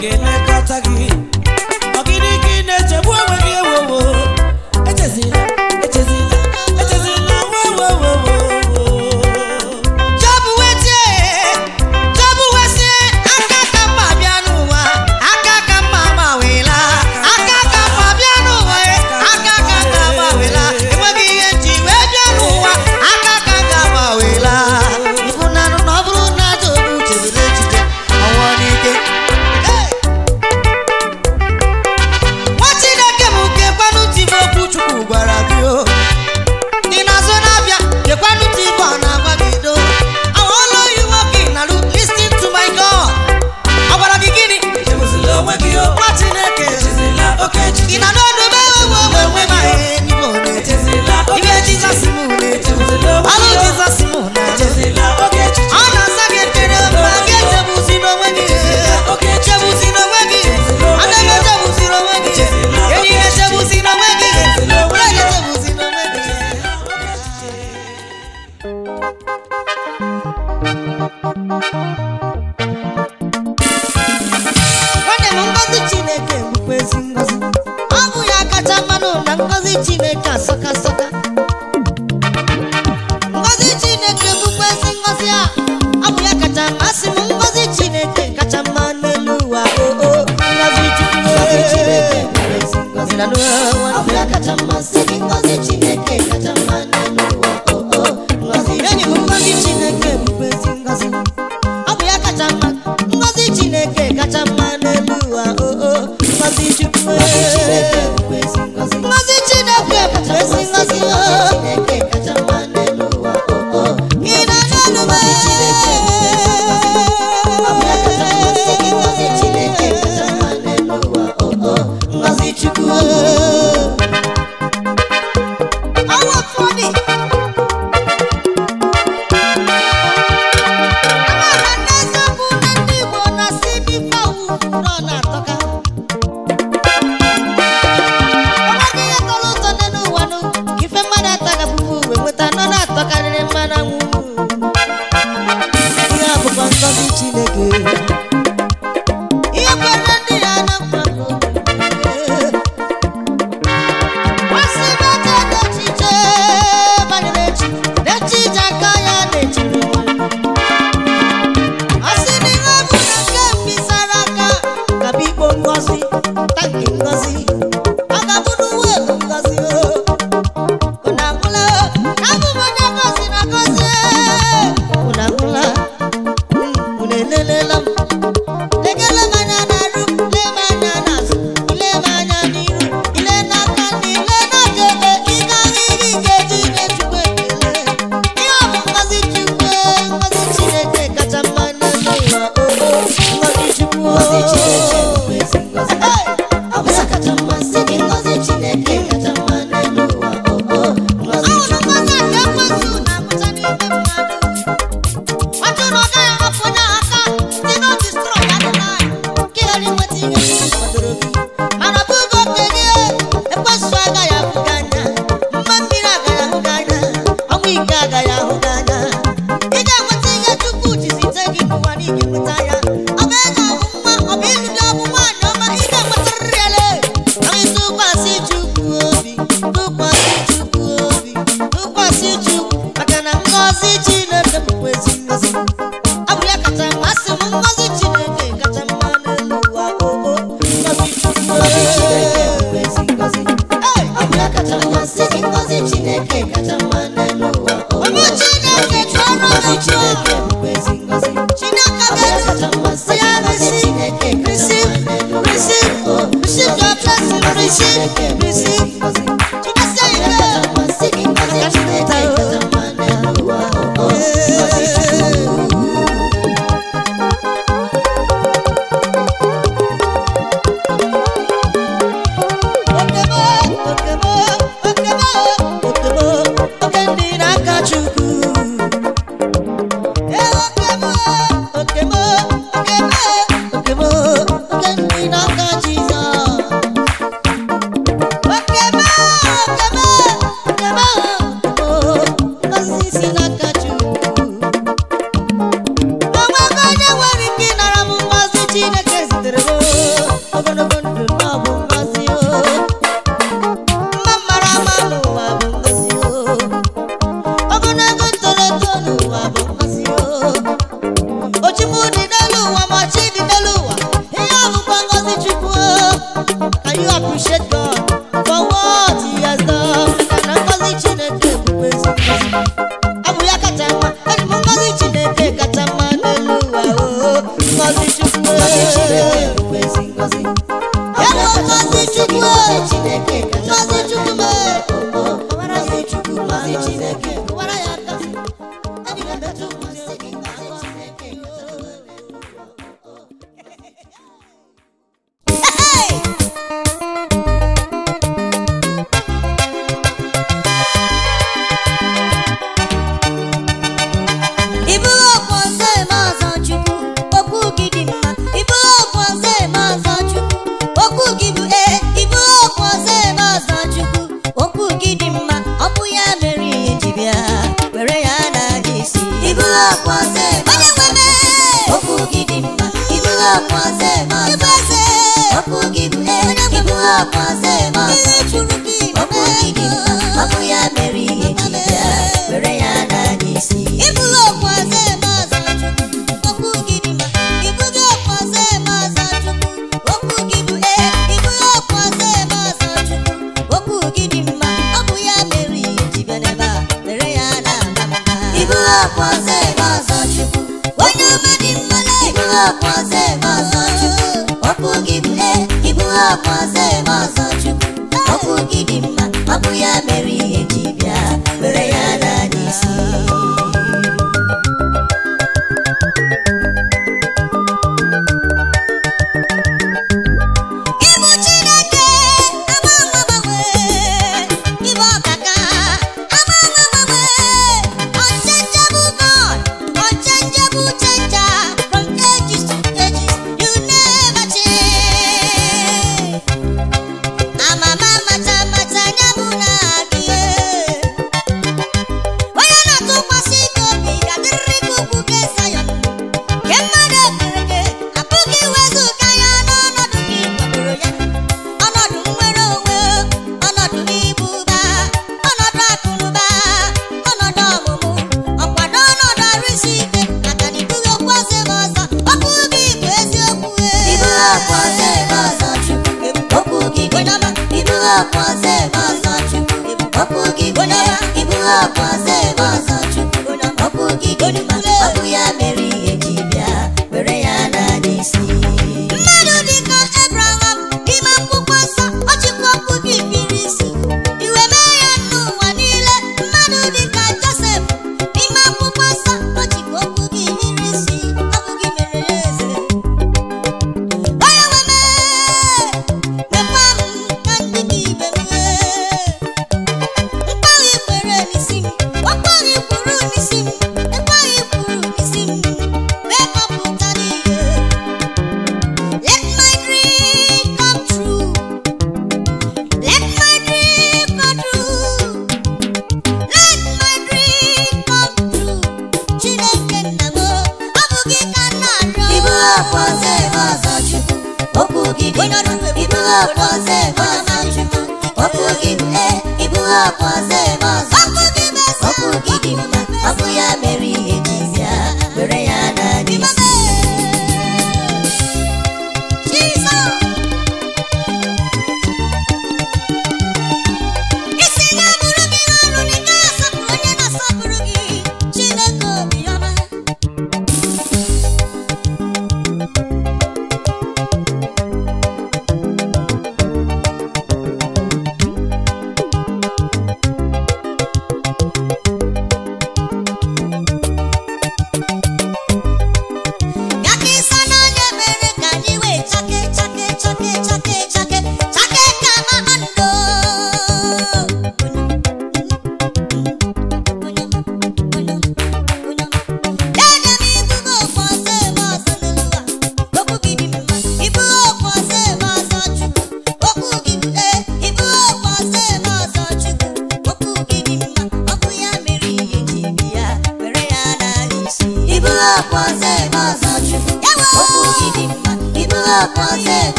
ga-elekọta gị. Ọgịnị gị na-echegbu onwe gị ewowo. Echezila, echezila, echezila, wowowowo. Job wetie, Job wesie, aka ka mma bịa n'ụwa, aka ka mma gbawela, aka ka mma bịa n'ụwa, aka ka gbawela. Enweghị ihe nji wee bịa n'ụwa, aka ka gbawela. Ịhụnanụ na ọ bụrụ na Job chebere echiche ọnwụ n'ike. Nwa Chineke m gekwanụ tiv okwu Chukwu gwara gị o. Ị na-azụ n'abịa gekwanụ tiv ọ na-agwa gị do. I won't know you walking na listen to my God. Ọ gwara gị gịnị? Echezila onwe gị o. Nwa Chineke echezila oke echiche. Ị na-anụ ọdụ ebe onwe ma ihe n'ime ọ na-echezila oke echiche. Ibe Jizọs m na-echezila onwe gị o. Alụ Jizọs m na-echezila oke echiche. Ọ na-asa gị ekele mma gị echebuzi n'onwe gị. Echebuzi n'onwe gị. Anaghị echebuzi n'onwe gị. Enyi na-echebuzi n'onwe gị. Onye na-echebuzi n'onwe gị. Nwanne m, ngọzi Chineke bụkwa ezi ngọzi. Ọ bụ ya kacha mmanụ na ngọzi Chineke asọka asọka. Ngọzi Chineke bụkwa ezi ngọzi a. Ọ bụ ya kacha masị m. Ngọzi Chineke kacha mma n'elu ụwa. Ngọzi Chukwu. Ọ bụ ya kacha mmasị gị. Ngọzi Chineke kacha mma n'elu ụwa. Enyi m, ngọzi Chineke bụkwa ezi ngọzi. Ọ bụ ya kacha mma. Ngọzi Chineke kacha mma n'elu ụwa. Ngọzi Chukwu. Ngọzi Chineke bụkwa ezi ngọzi. Ị na-anụ m? Ngọzi Chukwu. Ọnwa fọdụ. Amara n'eziokwu na ndị Igbo na-asị n'ife awụ nọ na-atọka. Ọnweghị ihe tọrọ ụtọ n'elu ụwa nụ. Ife mmadụ ataga pupu wee nweta nọ na-atọkarịrị mmanụ anwụ. Ihe a bụkwa ngọzi Chineke. Ihe kwere ndị ya na nkwa nke obi. Asị na-eche n'echiche banyere echi, n'echiche aka ya na-echere onwe. Asị na ihe ọ bụla nke mbisara aka ga-abụ ikpo ngọzi, tanki ngọzi. Ọ ga-abụ n'uwe ego ngọzi o. Unu ahụla na abụ m onye ngọzi na ngọzi. Unu ahụla, unu elelela m. Legele m anya n'arụ, lee m anya n'azụ, ile m anya n'iru, ile n'aka ndị ile n'aka ekpe. Ị gaghị iri ga-eji nye Chukwu ekele. Ihe ọ bụ ngọzi Chukwu. Ngọzi Chineke kacha mma n'elu ụwa. Ngọzi Chukwu. Ngọzi Chineke bụ ezi ngọzi. Ọ bụ ya kacha mmasị gị. Ngọzi Chineke kacha mma n'elu ụwa. Ngọzi Chukwu. Ngọzi nke ekwensu na-amụta n'ime mmadụ. Ọjụ na ọ gaghị ahapụ onye aka. Dị na destroy adịghị. Nke ghara inweta ihe Chukwu kwadoro gị. Mana ọ bụghị oke gị. Ekwensu agaghị ahụ gị anya. Mma mmiri agaghị ahụ gị anya. Ọnwụ ike agaghị ahụ gị anya. Ị ga-enweta ihe Chukwu ji zite gị n'ụwa na ị ga-enweta ya. Ọ bụ ego, ọ bụ mma, ọ bụ ịlụ di, ọ bụ nwaanyị ọma. Ị ga-enwetarịrị ya lee. Anyị tụkwasị Chukwu obi. Tụkwasị Chukwu obi. Tụkwasị Chukwu. Maka na ngọzi Chineke bụkwa ezi ngọzi. Ọ bụ ya kacha masị m. Ngọzi Chineke kacha mma n'elu ụwa. Ngọzi Chukwu. Ngọzi Chineke bụkwa ezi ngọzi. Ọ bụ ya kacha masị gị. Ngọzi Chineke kacha mma n'elu ụwa. Ụmụ Chineke chọrọ ngọzi Chineke bụkwa ezi ngọzi. Chineke ga-edu ya. Receive, receive, receive, receive your blessing. Receive, receive. Chineke ike. Ngọzi Chineke kacha mma n'elu ụwa. Ngọzi Chukwu. Okemo, okemo, okemo, okemo, oke ndị n'aka Chukwu. Okemo, okemo, okemo, okemo, oke ndị n'aka Jizọs. Okemo, okemo, okemo, okemo, ngọzi si n'aka Chukwu. O nweghị onye nwere ike ịnara m ngọzi Chineke zitere m.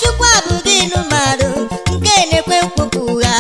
Chukwu abụghị inu mmadụ nke na-ekwe nkwupụga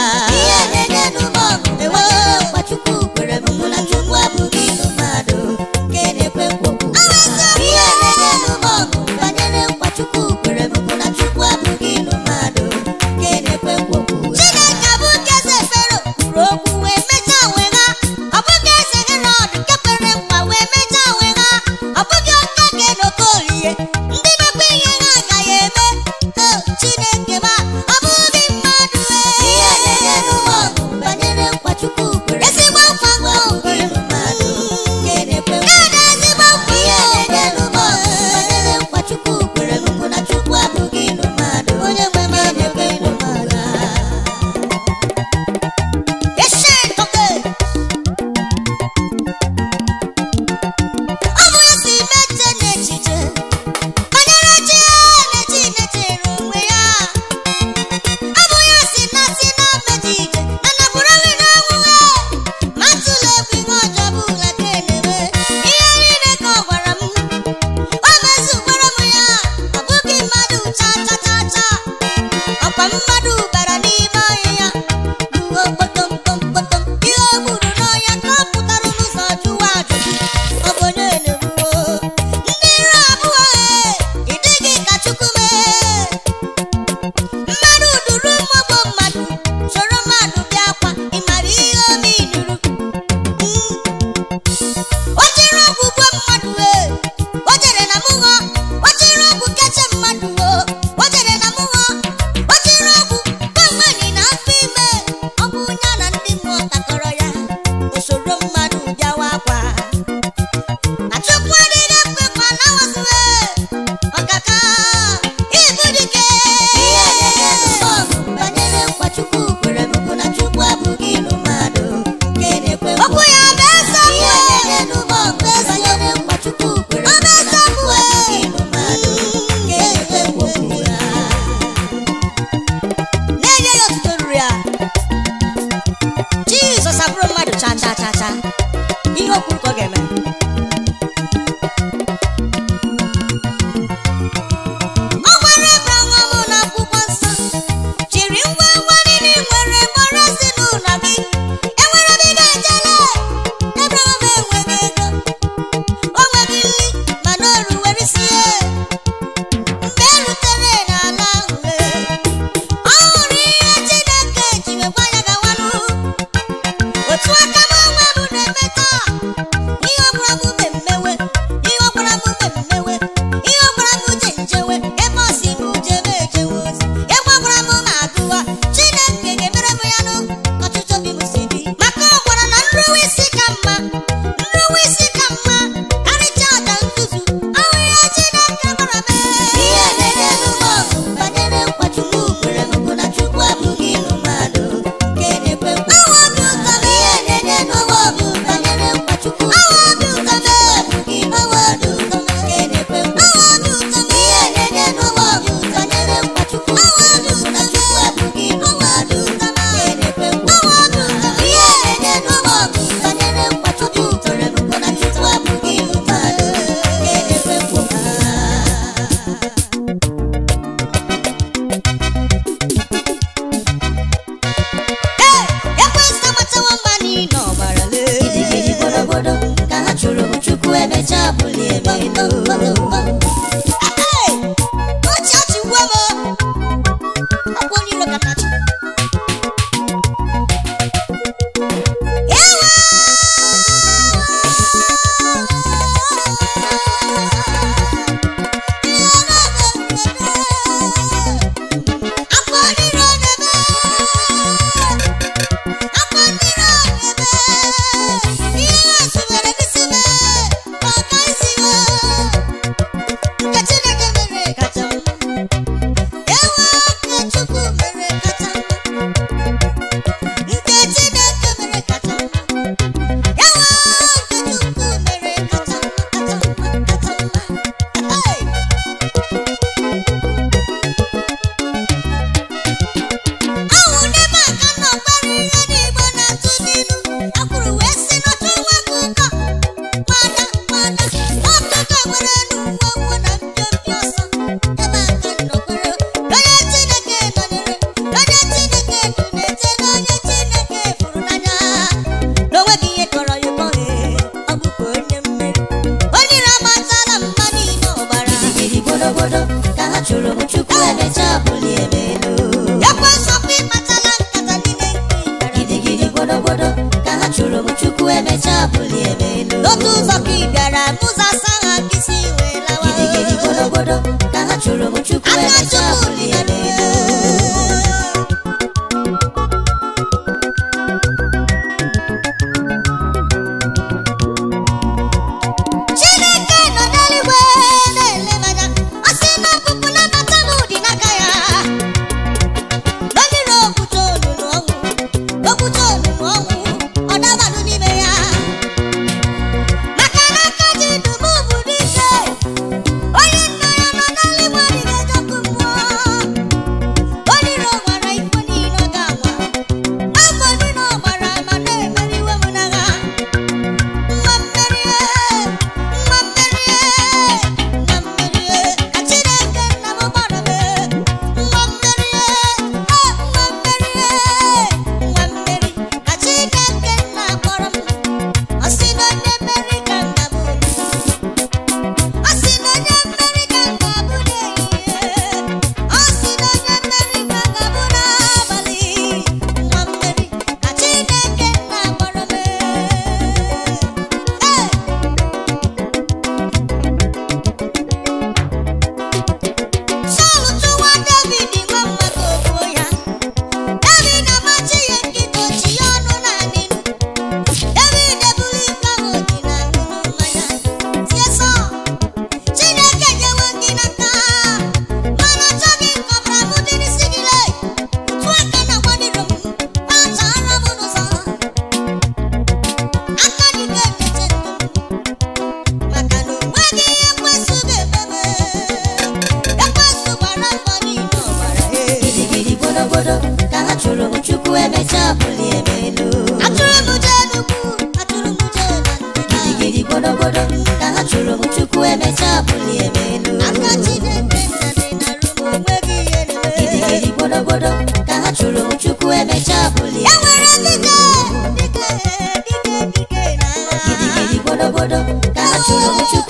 Makana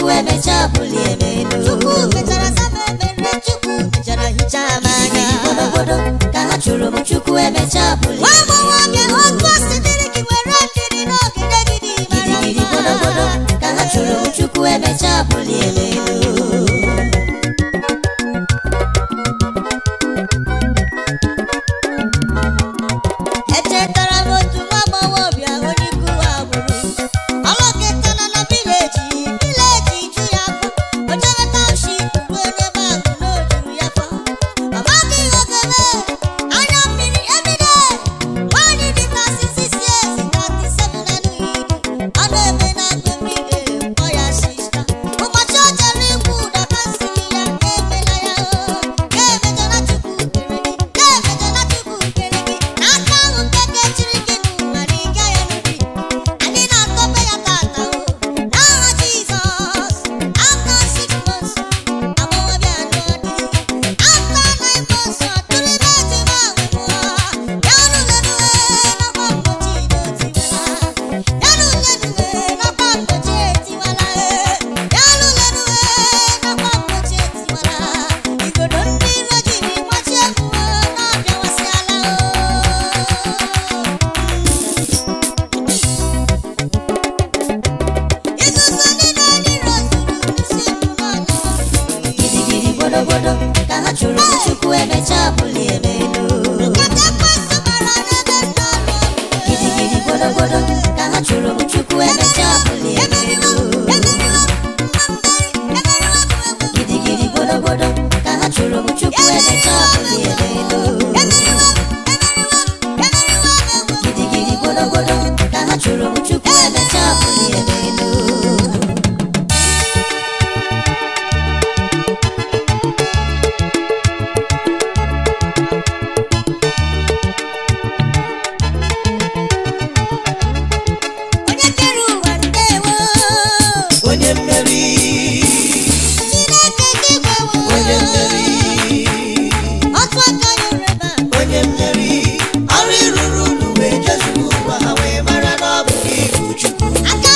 Chukwu emecha bulie melu. Chukwu mechara sama ebere, Chukwu mechara hicha amanya. Bodo ka ha chụrụ m Chukwu emecha bulie. Wabụwabịa otu osi dịrị gị were ndịrị n'ogige gị dị mara mma. Bodo ka ha chụrụ m Chukwu emecha bulie melu. Echetara m otu nwa agbọghọbịa onye ikwu agbụrụ. Ọ lọketara na vileji ju ya afọ. O jere township ruo n'ebe ahụ na o juru ya afọ. Ọ maghị ihe ọ ga-eme, anya mmiri ebido. Nwaanyị dị 36 years, 37 anụghị di. Ọ na-eme na agụ mmiri kpọ ya sista. Ụbọchị o jere ikwu ụdaba nsiri ya emela ya o. Ya emejọla Chukwu kere gị, ya emejọla Chukwu kere gị. N'aka ahụ nke kechiri gị n'ụwa na ịga ya n'ubi. Anyị na-atọpe ya tata o. N'aha Jizọs, after 6 months, agbọghọbịa anụ dị. After 9 months, ọ tụrụ ime ejima ahụ mụọ. Ya lụlenuwe nakwa mgbochi etiwala. Ya lụlenuwe nakwa mgbochi etiwala. Ya lụlenuwe nakwa mgbochi etiwala. Igodo ndị iro jiri gbachie mụọ na-abịawasịala o. Iguzo niile ndị iro zuru n'isi mụ n'ọnụ. Gidigidi bodo ka ha chụrụ m Chukwu emecha bulie melu. Nkata ekwensu gbara n'ebe m nọ ọrụ. Gidigidi bodo ka ha chụrụ m Chukwu emecha bulie melu. Gidigidi bodo ka ha chụrụ m Chukwu emecha bulie melu. Gidigidi bodo ka ha chụrụ m Chukwu emecha bulie melu. Onye kere ụwa ndewo, Onye mmeri, Chineke gị gwewo. onye mmeri, Otu aka Yoruba, onye mmeri. Ọrụ ịrụrụ unu wee jezuo ụwa ha wee mara na ọ bụ gị bụ Chukwu. aka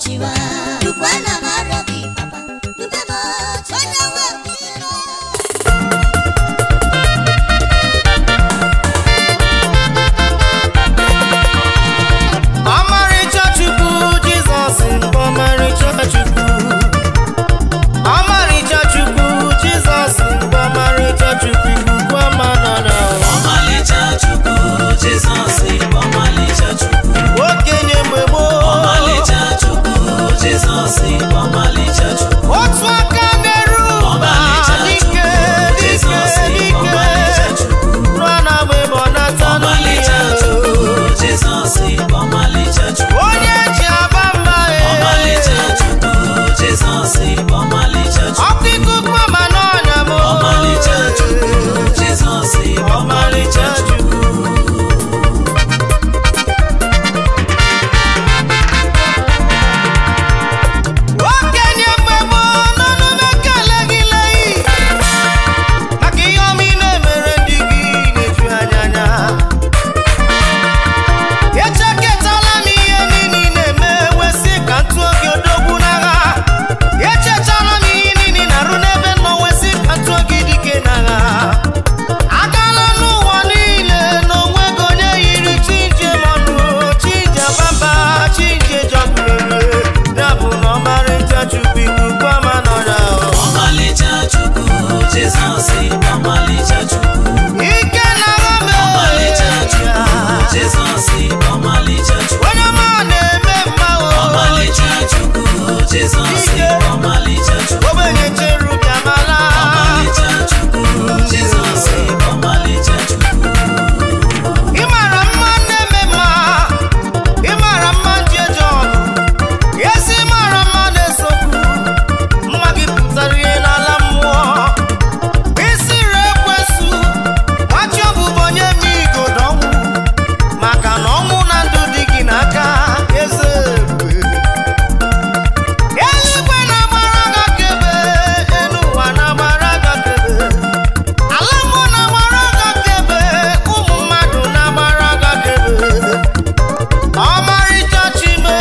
chiwa Dukwana marabi papa Dubemo chiwa Amaricha Chukwu Jesus Amaricha Chukwu Amaricha Chukwu Jesus Amaricha Chukwu kwa manana Amaricha Chukwu Jesus Amaricha Chukwu Okenye mwebo Amaricha Chukwu Jesus Amaricha Chukwu Otu aka meru Amaricha Chukwu Jesus Amaricha Chukwu Rwana mwebo natanu Amaricha Chukwu Jesus Amaricha Chukwu Onye ji abamba Amaricha Chukwu Jesus Amaricha Chukwu Ọkịkụ kwa manana mo Amaricha Chukwu Jesus Amaricha Chukwu Okenye mmemme ọnụnụ mekele gị leyi maka ihe ọma ị na-emere ndị gị na-eju anya anya echeketala m ihe niile ị na-eme wesị ka ntụ oge odogwu n'agha echechala m ihe niile na-arụ n'ebe nọ wesị ka ntụ oge dike n'agha agala n'ụwa niile na onwego onye yiri chinje mọnụ chinje bamba chinje jọgụrere ya bụ na ọmarịcha Chukwu ikwu ama nọrọ ọmalịcha Chukwu Jizọs ọmalịcha Chukwu ike na ome ọmalịcha Chukwu Jizọs ọmalịcha Chukwu onye ọma na-eme mma ọmalịcha Chukwu Jizọs ọmalịcha Chukwu ogbenye cheru bịamala ọmalịcha Chukwu Jizọs ọmalịcha Chukwu ịmara mma na-eme mma ịmara mma ndị eje ọgụ esi mara mma na-esokwu mma gị pụtara ihe n'ala mmụọ isiri ekwesu machi ọbụbụ onye ma igodo ọnwụ maka na ọnwụ na ndụ dị gị n'aka eze ebube eluigwe na-agbara gị akaebe elu ụwa na-agbara gị akaebe ala mmụọ na-agbara gị akaebe ụmụ mmadụ na-agbara gị akaebe ọmarịcha Chime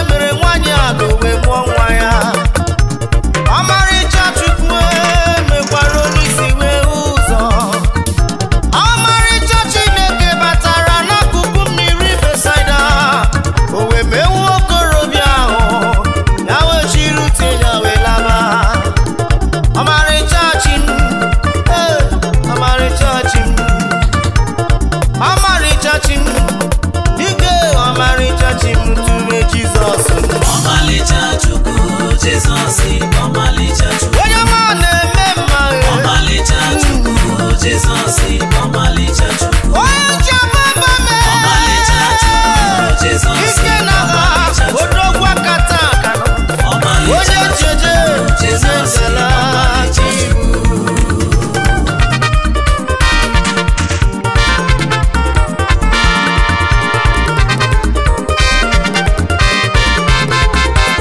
mere nwanyị Agụ wee mụọ nwa ya ọmarịcha Chukwu mekwara onye isi wee hụ ụzọ ọmarịcha Chineke batara n'akụkụ mmiri Besaida o wee mewu okorobịa ahụ ya wee chiri ute ya wee laba ọmarịcha Chim ọmarịcha Chim ọmarịcha Chim dike ọmarịcha Chim tụrụ Jizọs ọmalịcha Chukwu Jizọs ọmalịcha Chukwu onye ọma na-eme mma ọmalịcha Chukwu Jizọs ọmalịcha Chukwu onye ji abamba mee ọmalịcha Chukwu Jizọs ike na ha odogwu akata aka onye jeje Jizọs ọmalịcha Chukwu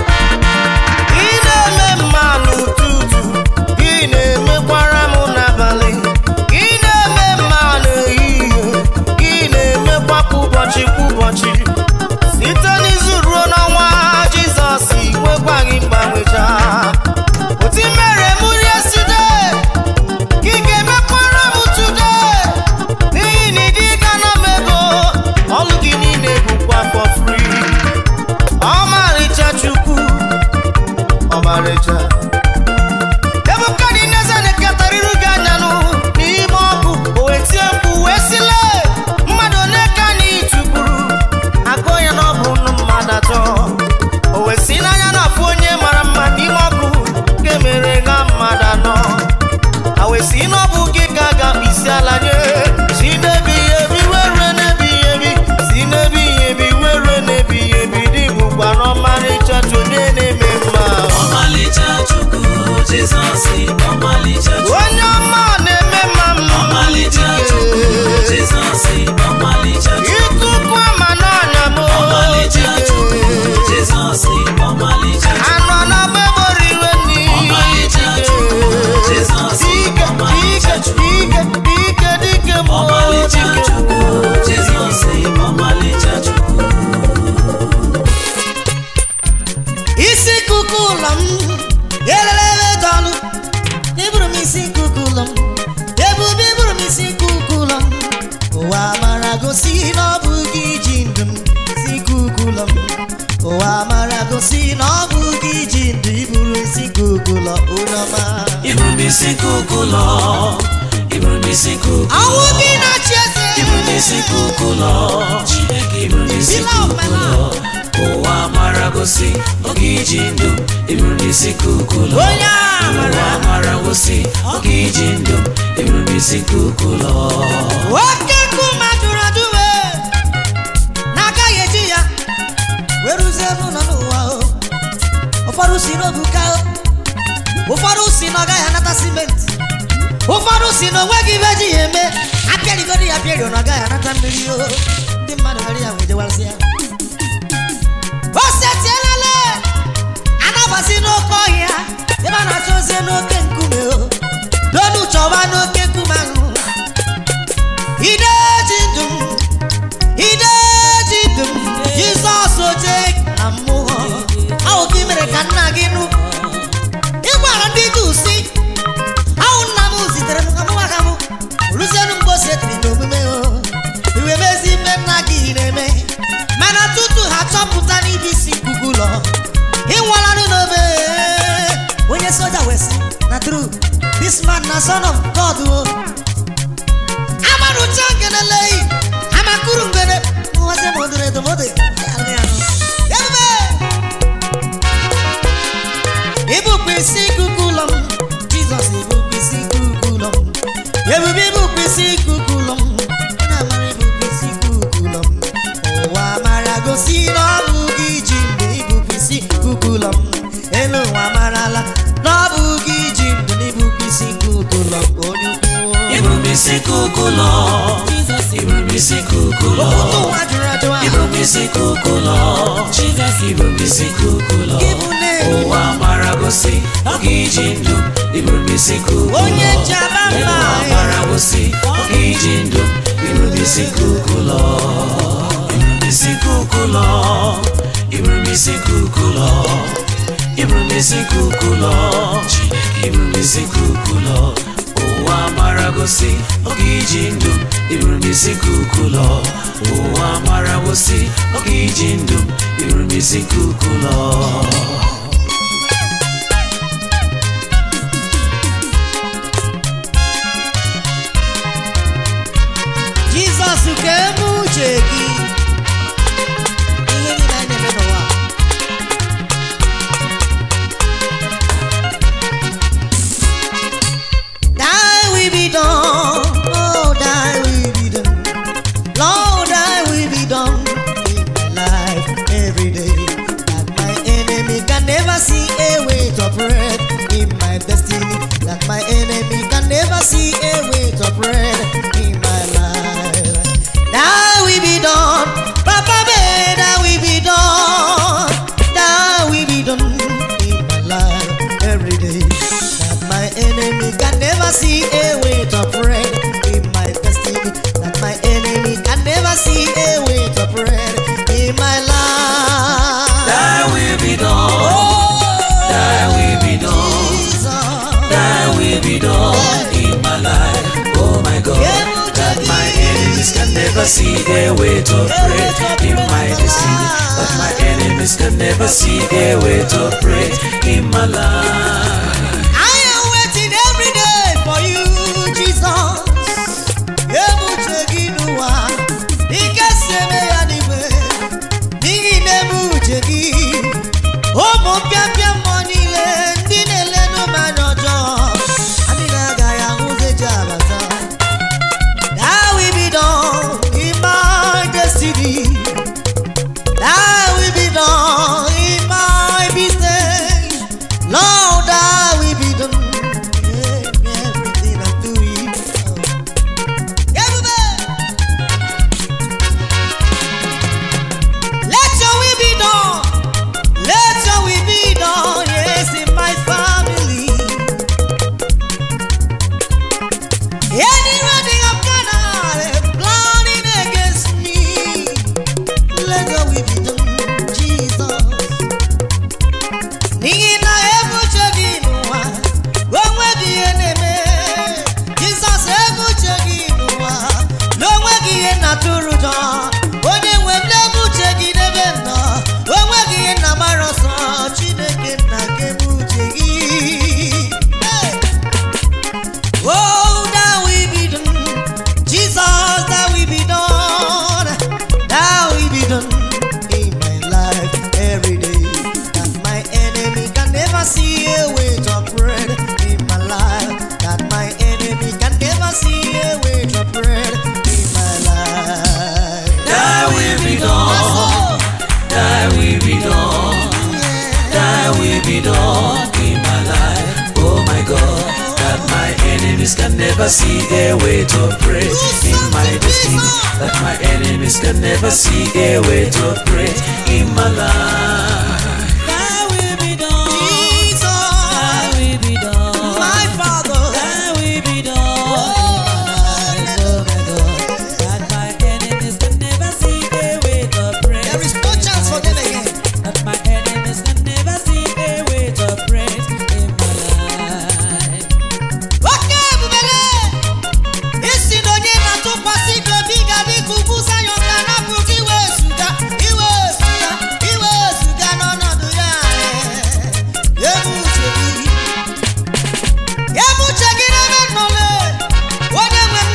ị na-eme mma n'ụtụtụ ị na-emekwara m n'abalị ị na-eme mma n'ehihie ị na-emekwa kwa ụbọchị site n'izu ruo n'ọnwa Jizọs nwekwaghị mgbanwecha otu i mere m yesterday ka ị ga-emekwara m today n'ihi na ịdị gana m ego ọlụ gị niile bụkwa for free ọmarịcha Chukwu ọmarịcha Nebukadneza na-eketara iru gị anyanụ n'ime ọkụ o wee tie mkpu wee sile mmadụ ole ka anyị tụgburu agụ ya na ọ bụ nnu mmadụ atọ o wee si n'anya na-afụ onye mara mma n'ime ọkụ ga-emere ga mmadụ anọ ha wee si n'ọbụ gị ka ga isi ala nye si n'ebighị ebi wee rue n'ebighị ebi si n'ebighị ebi wee rue n'ebighị ebi dị bụkwa n'ọmarịcha onye na-eme mma ọmalịcha Chukwu Jizọs ọmalịcha Chukwu onye ọma na-eme mma ọmalịcha Chukwu Jizọs ọmalịcha Chukwu ikuku ama n'ọnya m ọmalịcha Chukwu Jizọs ọmalịcha Chukwu anọ na gbebori iwe nni ọmalịcha Chukwu Jizọs ọmalịcha Chukwu ike dike m ọmalịcha Chukwu Jizọs ọmalịcha Chukwu kukulam elele dalu iburu misi kukulam ebubi iburu misi kukulam wa maragosi no bugi jindum si kukulam wa maragosi no bugi jindu iburu misi kukulam unama iburu misi kukulam iburu misi kukulam awubi na chese iburu misi kukulam iburu misi kukulam Owa maragosi ogijindu ibirumisi kukulo Owa maragosi ogijindu ibirumisi kukulo Wake kumadura duwe Naga yejiya Weruze muna nuwa Ofaru sino buka Ofaru sino gaya nata cement Ofaru sino wegi veji yeme Apieri godi apieri onagaya nata milio Di manu hali ya wede walsia Osetielele anabasi n'oke ọhịa ebe a na-achọzie n'oke nkume donu chọwa n'oke nkume ahụ ideji ndụ Jizọs oje na mmụọ ahụ gị mere ka nna gị nụ ịgwara ndị Juu si ahụ nna m zitere m amụma ka m rụzienụ mgbosi etiri n'omume iwe mezi ime nna gị na-eme mana tutu ha chọpụta n'ibisi kukulo ịnwalanụ n'obe onye soja wesi na true this man na son of God amarucha ngeneleyi amakuru ngene mwase modure domode ibukisi kukulom Jesus ibukisi kukulom ebubi ibukisi kukulom namara ibukisi kukulom wa maragosi no bugi jinde ibukisi kukulom elo wa marala no bugi jinde ibukisi kukulom onyuku ibukisi kukulom Jesus ibukisi kukulom ibukisi kukulom Jesus ibukisi kukulom wa maragosi ogijindu ibukisi kukulom onye jabamba wa maragosi ogijindu ibukisi kukulom Kukulo, ibirumisi kukulo, ibirumisi kukulo, ibirumisi kukulo. Owa maragosi ogijindu, ibirumisi kukulo. Owa maragosi ogijindu, ibirumisi kukulo. Jesus ukemujegi my enemy can never see a way to bread in my life. That will be done, Papa made that will be done. That will be done in my life every day. That my enemy can never see a way to bread in my destiny. That my enemy can never see a way to bread in my life. That will be done. That will be done. That will be done in my life, oh my God. That my enemies can never see their way to pray in my destiny. That my enemies can never see their way to pray in my life. I am waiting every day for you, Jesus. Let your will be done. Thy will be done in my life, oh my God, that my enemies can never see their way to praise in my destiny, that my enemies can never see their way to praise in my life. Thy will be done. Jesus, Thy will be done. my Father. Thy will be done. Oh my God, that my enemies can never see their way to praise. There is no chance for them again. That my enemies can never see their way to praise in my life. Okay, bubele. Isi donye na tupasi gobi gabi kubusa yoga na puki we suga, iwe suga no no do ya. Yebu chegi na menole. Wone wem.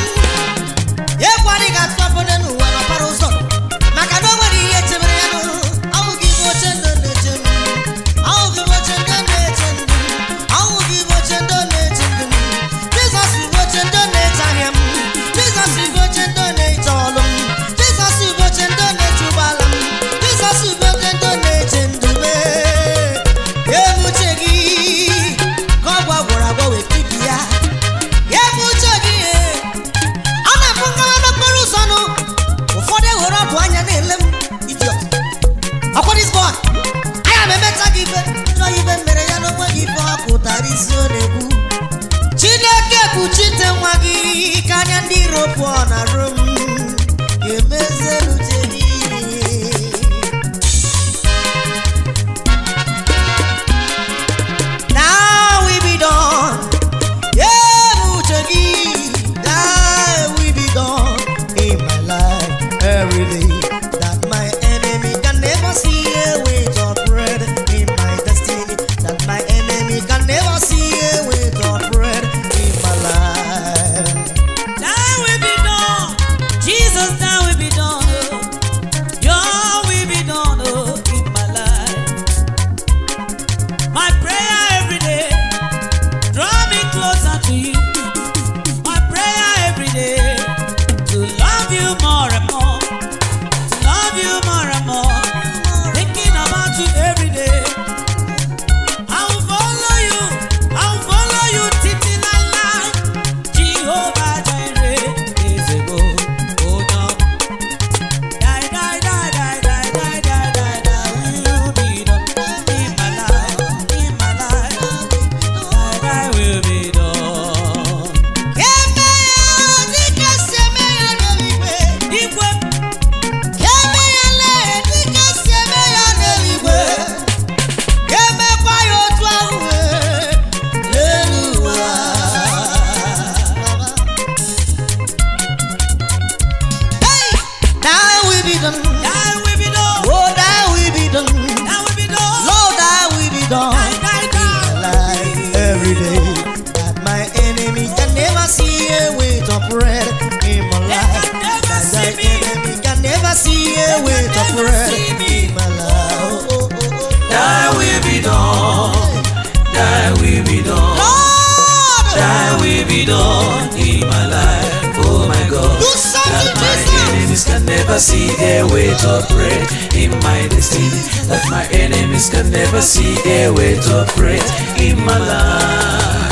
Yekwani ga twapone nu wana paruso. Makano wani yechemre yanu. Awu gibo chendo nechenu. Awu gibo chendo nechenu. Awu gibo chendo nechenu. Jesus gibo chendo nechayem. Jesus gibo chendo necholum. Jesus gibo chendo nechubalam. Jesus gibo chendo nechendube. Yebu chegi. Kogwa gwara gwa wetibia. Yebu chegi. Ana funga na porusonu. Ụfọdụ ewere ọdụ anya na-ele m idiot. Ọkwa this boy. Anya m emeta gị ife. Chọọ ife mere ya n'onweghị ife ọ pụtara isi ọ na-ekwu. Chineke bụ chite nwa gị ka anya ndị iro pụọ na rom. Ga-emezelu uche gị. Now we be done. Yeah, uche gị. Now we be done in my life every day. That my enemy can never see a way to bread in my destiny. That my enemy can never see a way to bread in my life. Thy will be done. Jesus, thy will be done. Oh. Your will be done, oh, in my life. My prayer every day, draw me closer to you. My prayer every day, to love you more and more, to love you more and more, thinking about you every day. I will follow you, I will follow you till I lie. Jehovah Jireh is a good, oh no. Die, die, die, die, die, die, die, die, die, will be done in my life, in my life. Die, die, will be done. Keme ya dike seme ya n'eluigwe. Igwe, Keme ya lee dike seme ya n'eluigwe. Kemekwa ya otu ahụ n'elu ụwa. Hey! Thy will be done. thy will be done. Oh, thy will be done. Thy will be done. Lord, thy will be done. Die, die, die. Life every day. That my enemy can never see a way to bread in my life. That thy enemy can never see a way to bread in my life. Oh, oh, oh, oh. Thy will be done, thy will be done, Lord, thy will be done in my life, oh my God, do that something, my Jesus. enemies can never see their way to bread in my destiny, that my enemies can never see their way to bread in my life.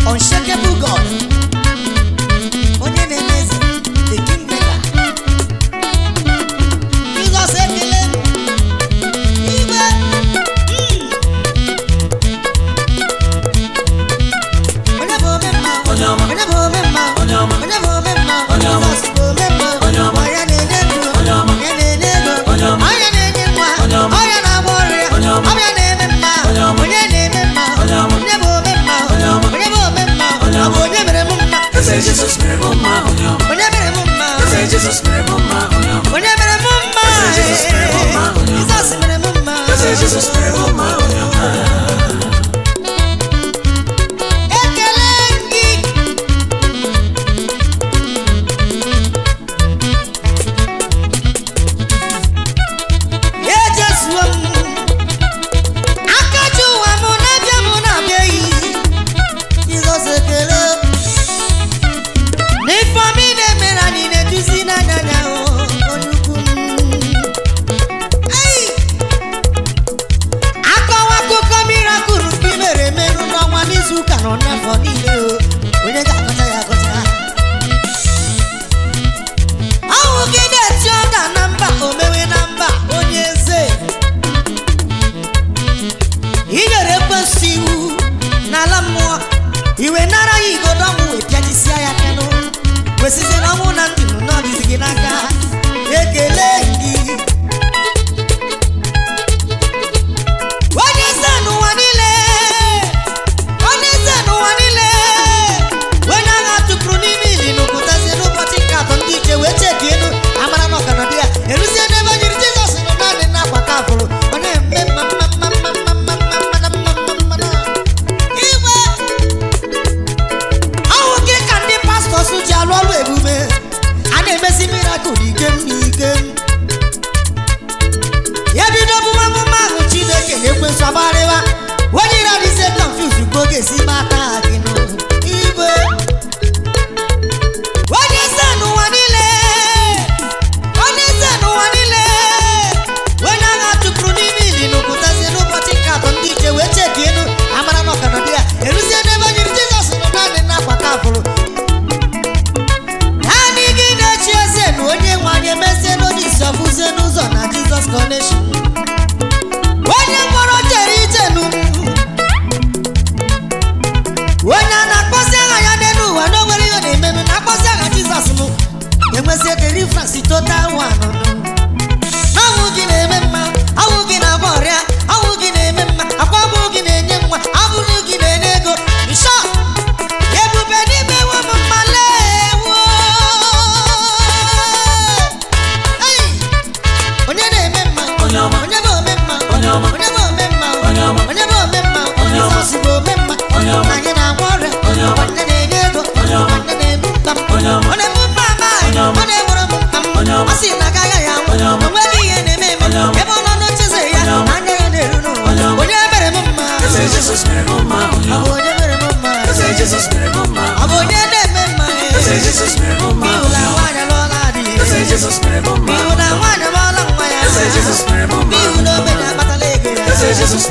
Unshakable God. Onye na-emezi, the kingmaker. Jesus ekele. Igwe. Onye bụ ome mma. Onye ọma. Onye bụ ome mma. Onye ọma. Onye bụ ome mma. Onye ọma. Jesus bụ ome mma. Onye ọma. Ọya na-enye ndụ. Onye ọma. Ọya na-enye ego. Onye ọma. Ọya na-enye nwa. Onye ọma. Ọya na-agwọ ọrịa. Onye ọma. Ọbịa na-eme mma. Onye ọma. Onye na-eme mma. Onye ọma. Onye bụ ome mma. Onye ọma. Onye bụ ome mma. Onye Ọ bụ ọma. onye mere m mma. Eze Jesus mere m mma, onye ọma. Onye mere m mma. Eze Jesus mere m mma, onye ọma. Onye mere m mma. Eze Jesus mere m mma, onye ọma. Jizọs mere m mma. Eze Jesus mere m mma, onye ọma. Ekele gị. Ejesuo m. Aka ji ụwa m na-abịa m na-abịaghị. Jizọs ekele. total one. Awụ gị na-eme mma, awụ gị na-agba ọrịa, awụ gị na-eme mma, akwa abụ gị na-enye nwa, abụrụ gị na-enye ego. Bishọp, ebube n'ime ewu m mmale ewu. Onye na-eme mma, onye bụ ome mma, onye bụ ome mma, onye bụ ome mma, Jizọs bụ ome mma. Anyị na-agba ọrịa, onye na-enye ego, onye na-ebu mkpa m, ọ na-ebu mkpa ama, ọ na-egboro m mkpa m. Ọ sị na agaghị ya nwụ, o nweghị ihe na-eme eme, ebe ọ nọ n'ocheeze ya, anya ya na-eru n'ụwa. Onye mere m mma, ọ bụ onye mere m mma, ọ bụ onye na-eme mma. Iwu na nwaanyị lụọla di ya, iwu na nwaanyị lụọla nwa ya, iwu na obenye akpatala ego ya. Jesus,